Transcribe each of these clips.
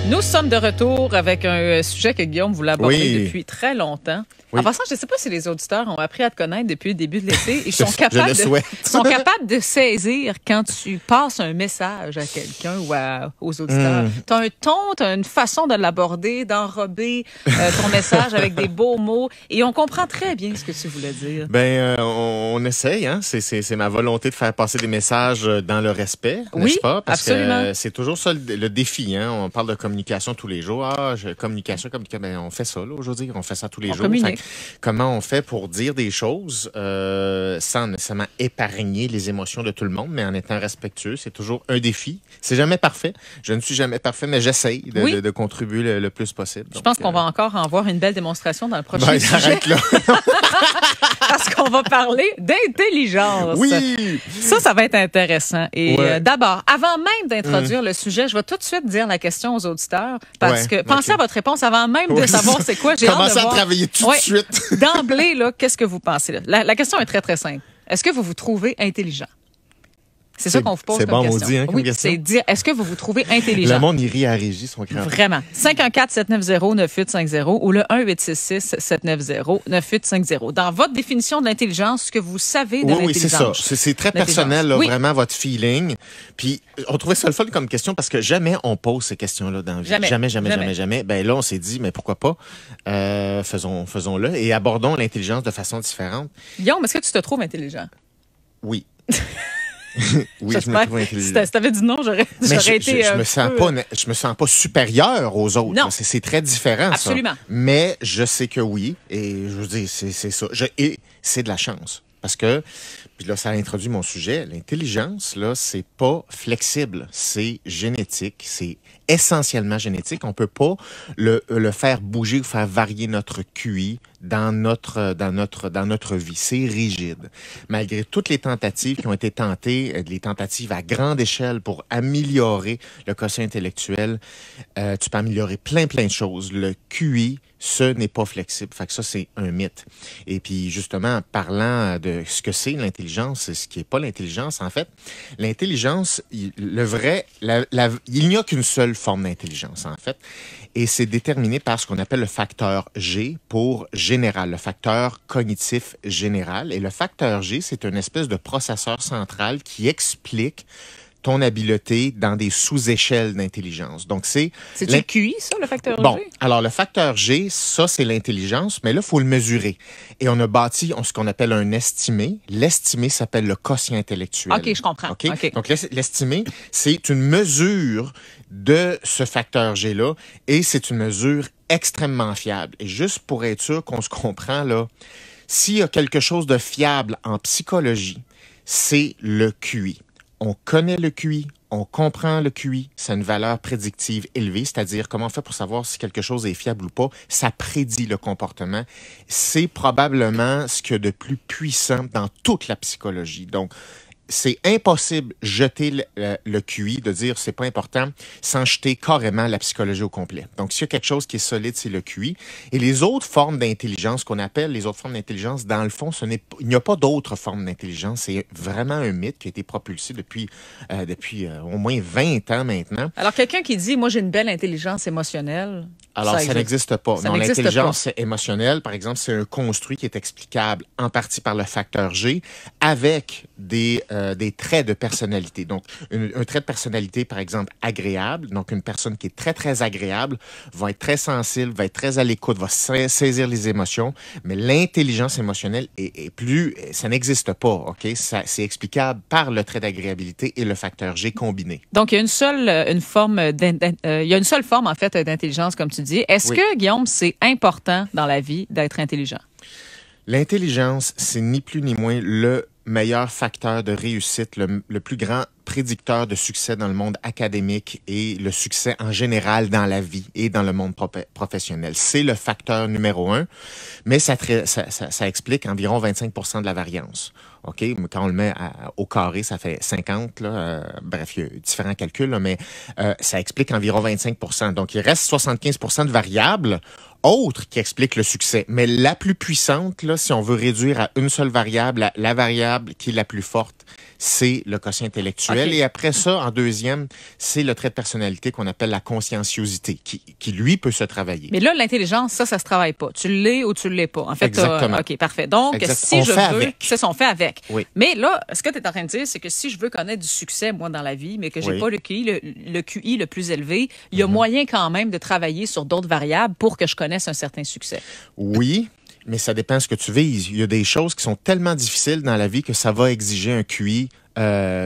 Nous sommes de retour avec un sujet que Guillaume voulait aborder depuis très longtemps. Oui. En passant, je ne sais pas si les auditeurs ont appris à te connaître depuis le début de l'été. Ils sont je sont capables de saisir quand tu passes un message à quelqu'un ou aux auditeurs. Tu as un ton, tu as une façon de l'aborder, d'enrober ton message avec des beaux mots. Et on comprend très bien ce que tu voulais dire. On essaye, hein. C'est ma volonté de faire passer des messages dans le respect, Oui, n'est-ce pas? Parce absolument. que c'est toujours ça le défi, hein. On parle de communication tous les jours. Communication. Ben, on fait ça, là, aujourd'hui. On fait ça tous les jours. Communique. Comment on fait pour dire des choses sans nécessairement épargner les émotions de tout le monde, mais en étant respectueux? C'est toujours un défi. C'est jamais parfait. Je ne suis jamais parfait, mais j'essaye de contribuer le plus possible. Je pense qu'on va encore en voir une belle démonstration dans le prochain Ben, sujet. arrête là. Parce qu'on va parler d'intelligence. Oui! Ça va être intéressant. Et Ouais. D'abord, avant même d'introduire le sujet, je vais tout de suite dire la question aux auditeurs. Parce que pensez à votre réponse avant même de savoir c'est quoi. J'ai hâte de Commencez à voir. travailler tout de suite. D'emblée, là, qu'est-ce que vous pensez? Là? La question est très, très simple. Est-ce que vous vous trouvez intelligent? C'est ça qu'on vous pose c'est comme bon, question. maudit, hein, comme oui, question. c'est dire, est-ce que vous vous trouvez intelligent? Le monde, il rit à la régie, son grand. Vraiment. 514-790-9850 ou le 1-866-790-9850. Dans votre définition de l'intelligence, ce que vous savez de Oui, c'est ça. l'intelligence. C'est très personnel, là, Oui. vraiment, votre feeling. Puis, on trouvait ça le fun comme question parce que jamais on pose ces questions-là dans la vie. Jamais. Ben là, on s'est dit, mais pourquoi pas? Faisons-le et abordons l'intelligence de façon différente. Guillaume, est-ce que tu te trouves intelligent? Oui. Oui, je J'espère. me trouve intelligent. Si t'avais dit non, j'aurais Mais été je me sens pas supérieur aux autres. Non. C'est très différent, Absolument. ça. Mais je sais que oui. Et je veux dire, c'est ça. Et c'est de la chance. Parce que, puis là, ça introduit mon sujet. L'intelligence, là, c'est pas flexible. C'est génétique. C'est essentiellement génétique. On peut pas le faire bouger ou faire varier notre QI dans notre vie. C'est rigide. Malgré toutes les tentatives qui ont été tentées, les tentatives à grande échelle pour améliorer le quotient intellectuel, tu peux améliorer plein de choses. Le QI, ce n'est pas flexible. Fait que ça, c'est un mythe. Et puis, justement, en parlant de ce que c'est l'intelligence, ce qui n'est pas l'intelligence, en fait, l'intelligence, il n'y a qu'une seule forme d'intelligence, en fait. Et c'est déterminé par ce qu'on appelle le facteur G pour général, le facteur cognitif général. Et le facteur G, c'est une espèce de processeur central qui explique ton habileté dans des sous-échelles d'intelligence. Donc, c'est le QI, ça, le facteur Bon, G? alors le facteur G, ça, c'est l'intelligence, mais là, il faut le mesurer. Et on a bâti ce qu'on appelle un estimé. L'estimé s'appelle le quotient intellectuel. OK, je comprends. OK? OK. Donc, l'estimé, c'est une mesure de ce facteur G-là et c'est une mesure extrêmement fiable. Et juste pour être sûr qu'on se comprend, là, s'il y a quelque chose de fiable en psychologie, c'est le QI. On connaît le QI, on comprend le QI, c'est une valeur prédictive élevée, c'est-à-dire comment on fait pour savoir si quelque chose est fiable ou pas, ça prédit le comportement. C'est probablement ce qu'il y a de plus puissant dans toute la psychologie. Donc, c'est impossible de jeter le QI, de dire c'est pas important, sans jeter carrément la psychologie au complet. Donc, s'il y a quelque chose qui est solide, c'est le QI. Et les autres formes d'intelligence qu'on appelle les autres formes d'intelligence, dans le fond, il n'y a pas d'autres formes d'intelligence. C'est vraiment un mythe qui a été propulsé depuis au moins 20 ans maintenant. Alors, quelqu'un qui dit, moi, j'ai une belle intelligence émotionnelle. Alors, ça n'existe pas. Ça non, n'existe l'intelligence émotionnelle, par exemple, c'est un construit qui est explicable en partie par le facteur G avec des traits de personnalité. Donc, un trait de personnalité, par exemple, agréable. Donc, une personne qui est très, très agréable va être très sensible, va être très à l'écoute, va saisir les émotions. Mais l'intelligence émotionnelle ça n'existe pas, OK? C'est explicable par le trait d'agréabilité et le facteur G combiné. Donc, il y a une seule forme, en fait, d'intelligence, comme tu dis. Est-ce que, Guillaume, c'est important dans la vie d'être intelligent? L'intelligence, c'est ni plus ni moins le meilleur facteur de réussite, le plus grand prédicteur de succès dans le monde académique et le succès en général dans la vie et dans le monde professionnel. C'est le facteur numéro 1, mais ça explique environ 25% de la variance. OK? Quand on le met au carré, ça fait 50. Là, bref, il y a différents calculs, là, mais ça explique environ 25%. Donc, il reste 75% de variables autres qui expliquent le succès. Mais la plus puissante, là, si on veut réduire à une seule variable, la variable qui est la plus forte, c'est le quotient intellectuel. OK. Et après ça, en deuxième, c'est le trait de personnalité qu'on appelle la conscienciosité, qui lui, peut se travailler. Mais là, l'intelligence, ça se travaille pas. Tu l'es ou tu l'es pas. En fait, Exactement. OK, parfait. Donc, si On je fait veux, avec. c'est ça, on fait avec. Oui. Mais là, ce que tu es en train de dire, c'est que si je veux connaître du succès, moi, dans la vie, mais que j'ai Oui. pas le QI le plus élevé, il y a moyen quand même de travailler sur d'autres variables pour que je connaisse un certain succès. Oui, mais ça dépend de ce que tu vises. Il y a des choses qui sont tellement difficiles dans la vie que ça va exiger un QI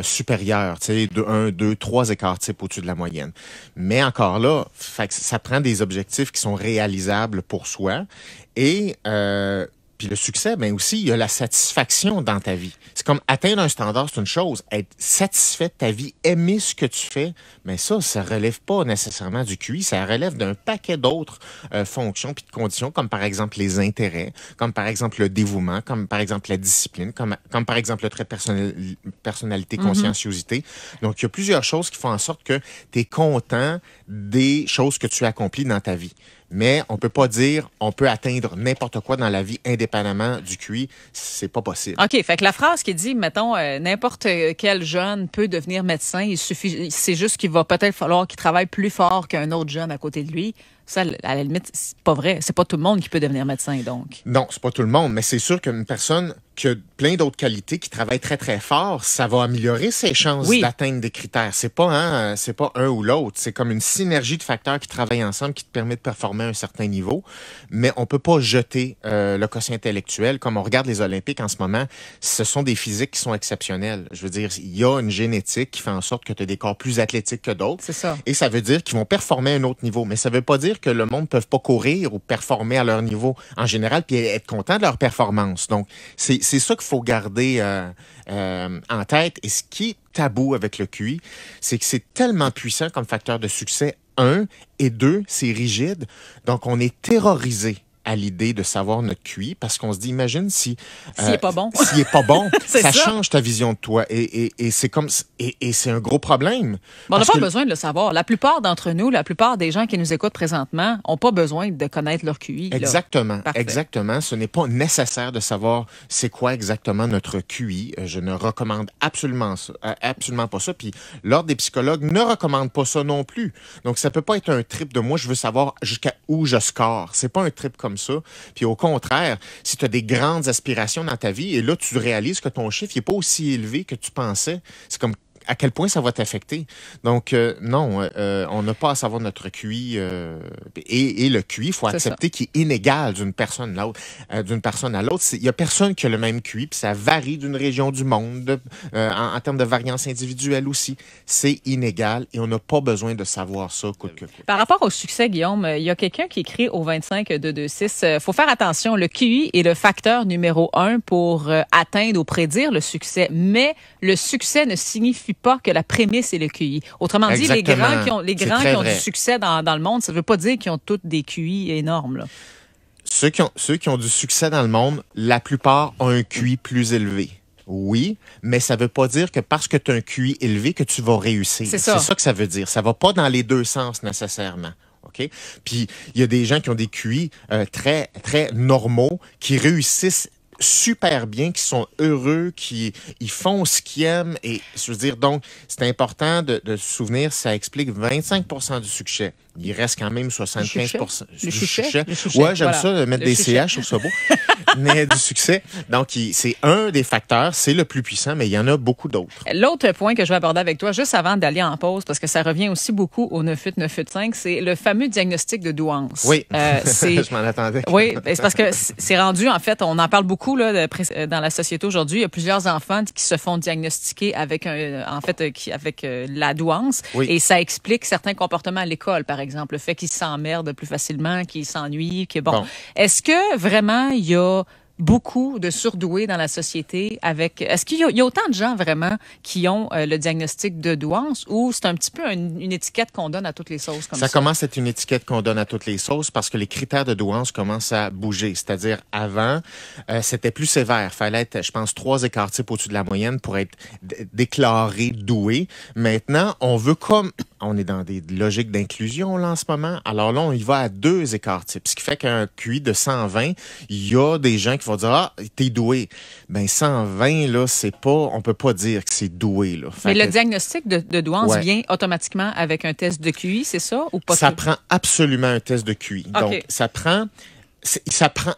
supérieur, tu sais, de 1, 2, 3 écarts types au-dessus de la moyenne. Mais encore là, ça prend des objectifs qui sont réalisables pour soi. Et puis le succès, ben aussi, il y a la satisfaction dans ta vie. C'est comme atteindre un standard, c'est une chose. Être satisfait de ta vie, aimer ce que tu fais, mais ça relève pas nécessairement du QI, ça relève d'un paquet d'autres fonctions puis de conditions, comme par exemple les intérêts, comme par exemple le dévouement, comme par exemple la discipline, comme par exemple le trait de personnalité, conscienciosité. Donc, il y a plusieurs choses qui font en sorte que tu es content des choses que tu accomplis dans ta vie. Mais on peut pas dire on peut atteindre n'importe quoi dans la vie indépendamment du QI. C'est pas possible. OK. Fait que la phrase qui dit, mettons, n'importe quel jeune peut devenir médecin, il suffit, c'est juste qu'il va peut-être falloir qu'il travaille plus fort qu'un autre jeune à côté de lui. Ça, à la limite, c'est pas vrai. C'est pas tout le monde qui peut devenir médecin, donc. Non, c'est pas tout le monde, mais c'est sûr qu'une personne qui a plein d'autres qualités, qui travaille très, très fort, ça va améliorer ses chances d'atteindre des critères. C'est pas un ou l'autre. C'est comme une synergie de facteurs qui travaillent ensemble qui te permet de performer à un certain niveau. Mais on peut pas jeter le quotient intellectuel. Comme on regarde les Olympiques en ce moment, ce sont des physiques qui sont exceptionnelles. Je veux dire, il y a une génétique qui fait en sorte que tu as des corps plus athlétiques que d'autres. C'est ça. Et ça veut dire qu'ils vont performer à un autre niveau. Mais ça veut pas dire que le monde ne peut pas courir ou performer à leur niveau en général puis être content de leur performance. Donc, c'est ça qu'il faut garder en tête. Et ce qui est tabou avec le QI, c'est que c'est tellement puissant comme facteur de succès, 1, et 2, c'est rigide. Donc, on est terrorisé à l'idée de savoir notre QI parce qu'on se dit, imagine s'il est pas bon. S'il est pas bon, ça ça change ta vision de toi. Et c'est comme et c'est un gros problème. Bon, on n'a pas besoin de le savoir. La plupart d'entre nous, la plupart des gens qui nous écoutent présentement n'ont pas besoin de connaître leur QI. Exactement. Parfait. Exactement. Ce n'est pas nécessaire de savoir c'est quoi exactement notre QI. Je ne recommande absolument pas ça. Puis l'Ordre des psychologues ne recommande pas ça non plus. Donc, ça peut pas être un trip de moi, je veux savoir jusqu'à où je score. C'est pas un trip comme ça. Puis au contraire, si tu as des grandes aspirations dans ta vie et là, tu réalises que ton chiffre n'est pas aussi élevé que tu pensais, c'est comme à quel point ça va t'affecter. Donc, non, on n'a pas à savoir notre QI. Et le QI, il faut accepter qu'il est inégal d'une personne à l'autre. Il n'y a personne qui a le même QI, puis ça varie d'une région du monde, en termes de variance individuelle aussi. C'est inégal et on n'a pas besoin de savoir ça coûte que coûte. Par rapport au succès, Guillaume, il y a quelqu'un qui écrit au 25226, faut faire attention, le QI est le facteur numéro 1 pour atteindre ou prédire le succès, mais le succès ne signifie pas que la prémisse est le QI. Autrement dit, les grands qui ont du succès dans le monde, ça ne veut pas dire qu'ils ont tous des QI énormes, là. Ceux qui ont du succès dans le monde, la plupart ont un QI plus élevé. Oui, mais ça ne veut pas dire que parce que tu as un QI élevé que tu vas réussir. C'est ça que ça veut dire. Ça ne va pas dans les deux sens nécessairement. OK? Puis, il y a des gens qui ont des QI très, très normaux, qui réussissent super bien, qui sont heureux, ils font ce qu'ils aiment. Et je veux dire, donc, c'est important de se souvenir, ça explique 25% du succès. Il reste quand même 75% du succès. Ouais, j'aime ça, mettre des CH, je trouve ça beau. Mais du succès. Donc, c'est un des facteurs, c'est le plus puissant, mais il y en a beaucoup d'autres. L'autre point que je vais aborder avec toi, juste avant d'aller en pause, parce que ça revient aussi beaucoup au 98985, c'est le fameux diagnostic de douance. Oui, je m'en attendais. Oui, c'est parce que c'est rendu, en fait, on en parle beaucoup là, dans la société aujourd'hui. Il y a plusieurs enfants qui se font diagnostiquer avec la douance. Oui. Et ça explique certains comportements à l'école, par exemple. Le fait qu'ils s'emmerdent plus facilement, qu'ils s'ennuient, que bon. Est-ce que vraiment il y a beaucoup de surdoués dans la société est-ce qu'il y a autant de gens vraiment qui ont le diagnostic de douance ou c'est un petit peu une étiquette qu'on donne à toutes les sauces comme ça? Ça commence à être une étiquette qu'on donne à toutes les sauces parce que les critères de douance commencent à bouger. C'est-à-dire, avant, c'était plus sévère. Fallait être, je pense, 3 écarts types au-dessus de la moyenne pour être déclaré doué. Maintenant, on veut comme on est dans des logiques d'inclusion là en ce moment. Alors là, on y va à 2 écarts types. Ce qui fait qu'un QI de 120, il y a des gens qui vont dire ah, t'es doué. Ben 120 là, c'est pas, on peut pas dire que c'est doué là. Mais le diagnostic de douance vient automatiquement avec un test de QI, c'est ça ou pas? Ça prend absolument un test de QI. Okay. Donc ça prend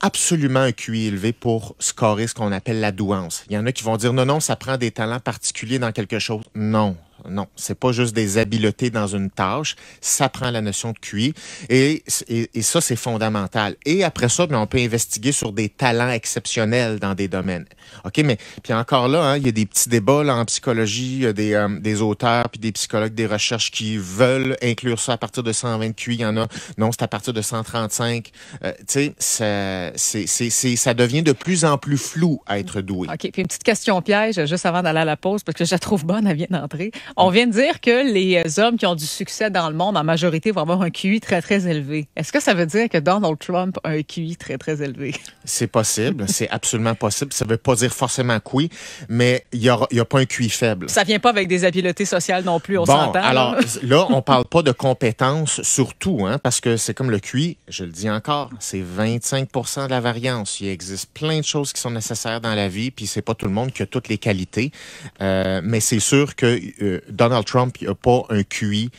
absolument un QI élevé pour scorer ce qu'on appelle la douance. Il y en a qui vont dire non, ça prend des talents particuliers dans quelque chose. Non, c'est pas juste des habiletés dans une tâche, ça prend la notion de QI et ça, c'est fondamental. Et après ça, on peut investiguer sur des talents exceptionnels dans des domaines. OK, mais puis encore là, hein, il y a des petits débats là, en psychologie, il y a des auteurs puis des psychologues, des recherches qui veulent inclure ça à partir de 120 QI. Il y en a, non, c'est à partir de 135. Tu sais, ça devient de plus en plus flou à être doué. OK, puis une petite question piège, juste avant d'aller à la pause, parce que je la trouve bonne, elle vient d'entrer. On vient de dire que les hommes qui ont du succès dans le monde, en majorité, vont avoir un QI très, très élevé. Est-ce que ça veut dire que Donald Trump a un QI très, très élevé? C'est possible. C'est absolument possible. Ça veut pas dire forcément que oui, mais il y a pas un QI faible. Ça vient pas avec des habiletés sociales non plus, on s'entend. Alors, là, on parle pas de compétences surtout, hein, parce que c'est comme le QI, je le dis encore, c'est 25 de la variance. Il existe plein de choses qui sont nécessaires dans la vie, puis c'est pas tout le monde qui a toutes les qualités. Mais c'est sûr que Donald Trump n'a pas un QI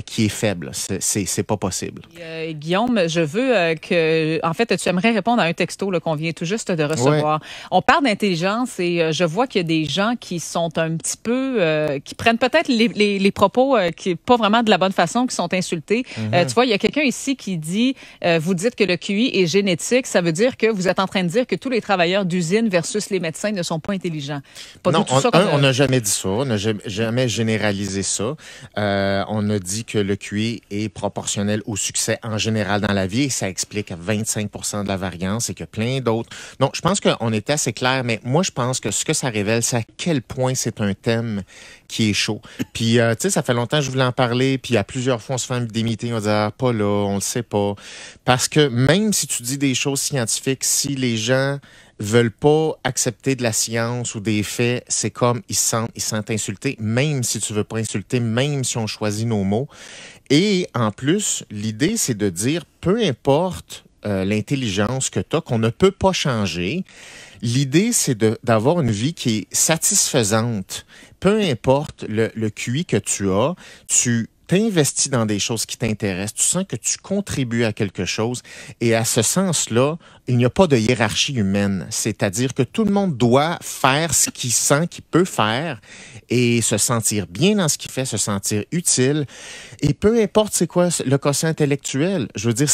qui est faible. C'est pas possible. Guillaume, je veux que... En fait, tu aimerais répondre à un texto là, qu'on vient tout juste de recevoir. Ouais. On parle d'intelligence et je vois qu'il y a des gens qui sont un petit peu... qui prennent peut-être les propos qui pas vraiment de la bonne façon, qui sont insultés. Tu vois, il y a quelqu'un ici qui dit vous dites que le QI est génétique. Ça veut dire que vous êtes en train de dire que tous les travailleurs d'usine versus les médecins ne sont pas intelligents. Pas non, du tout ça on n'a jamais dit ça. On n'a jamais généralisé ça. On a dit que le QI est proportionnel au succès en général dans la vie et ça explique 25 de la variance et que plein d'autres. Non, je pense qu'on était assez clair, mais moi, je pense que ce que ça révèle, c'est à quel point c'est un thème qui est chaud. Puis, tu sais, ça fait longtemps que je voulais en parler, puis à plusieurs fois, on se fait des meetings, on dit ah, pas là, on le sait pas. Parce que même si tu dis des choses scientifiques, si les gens veulent pas accepter de la science ou des faits, c'est comme ils se sentent insultés, même si tu veux pas insulter, même si on choisit nos mots. Et en plus, l'idée, c'est de dire, peu importe l'intelligence que tu as, qu'on ne peut pas changer, l'idée, c'est d'avoir une vie qui est satisfaisante. Peu importe le QI que tu as, tu t'investis dans des choses qui t'intéressent, tu sens que tu contribues à quelque chose et à ce sens-là, il n'y a pas de hiérarchie humaine. C'est-à-dire que tout le monde doit faire ce qu'il sent qu'il peut faire et se sentir bien dans ce qu'il fait, se sentir utile. Et peu importe c'est quoi le quotient intellectuel, je veux dire,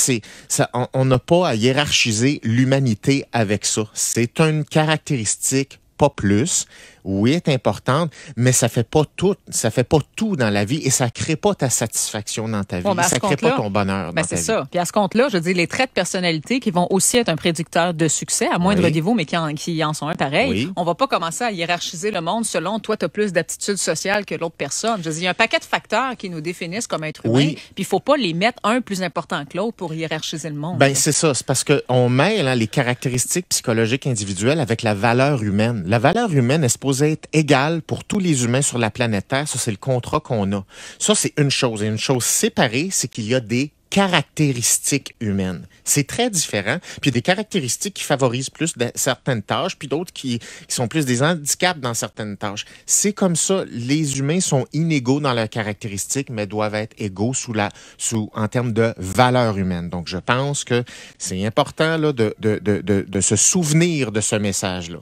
on n'a pas à hiérarchiser l'humanité avec ça. C'est une caractéristique, pas plus. Oui, est importante, mais ça fait pas tout dans la vie et ça crée pas ta satisfaction dans ta vie. Bon, ça crée pas ton bonheur dans ta vie. C'est ça. Puis à ce compte-là, je veux dire, les traits de personnalité qui vont aussi être un prédicteur de succès, à moindre niveau, mais qui en sont un pareil. Oui. On va pas commencer à hiérarchiser le monde selon toi, tu as plus d'aptitudes sociales que l'autre personne. Je veux dire, il y a un paquet de facteurs qui nous définissent comme être humain, puis il faut pas les mettre un plus important que l'autre pour hiérarchiser le monde. Ben c'est ça, c'est parce que on mêle les caractéristiques psychologiques individuelles avec la valeur humaine. La valeur humaine est supposée être égale pour tous les humains sur la planète Terre. Ça, c'est le contrat qu'on a. Ça, c'est une chose. Et une chose séparée, c'est qu'il y a des caractéristiques humaines. C'est très différent. Puis il y a des caractéristiques qui favorisent plus certaines tâches, puis d'autres qui sont plus des handicaps dans certaines tâches. C'est comme ça. Les humains sont inégaux dans leurs caractéristiques, mais doivent être égaux en termes de valeur humaine. Donc, je pense que c'est important là, de se souvenir de ce message-là.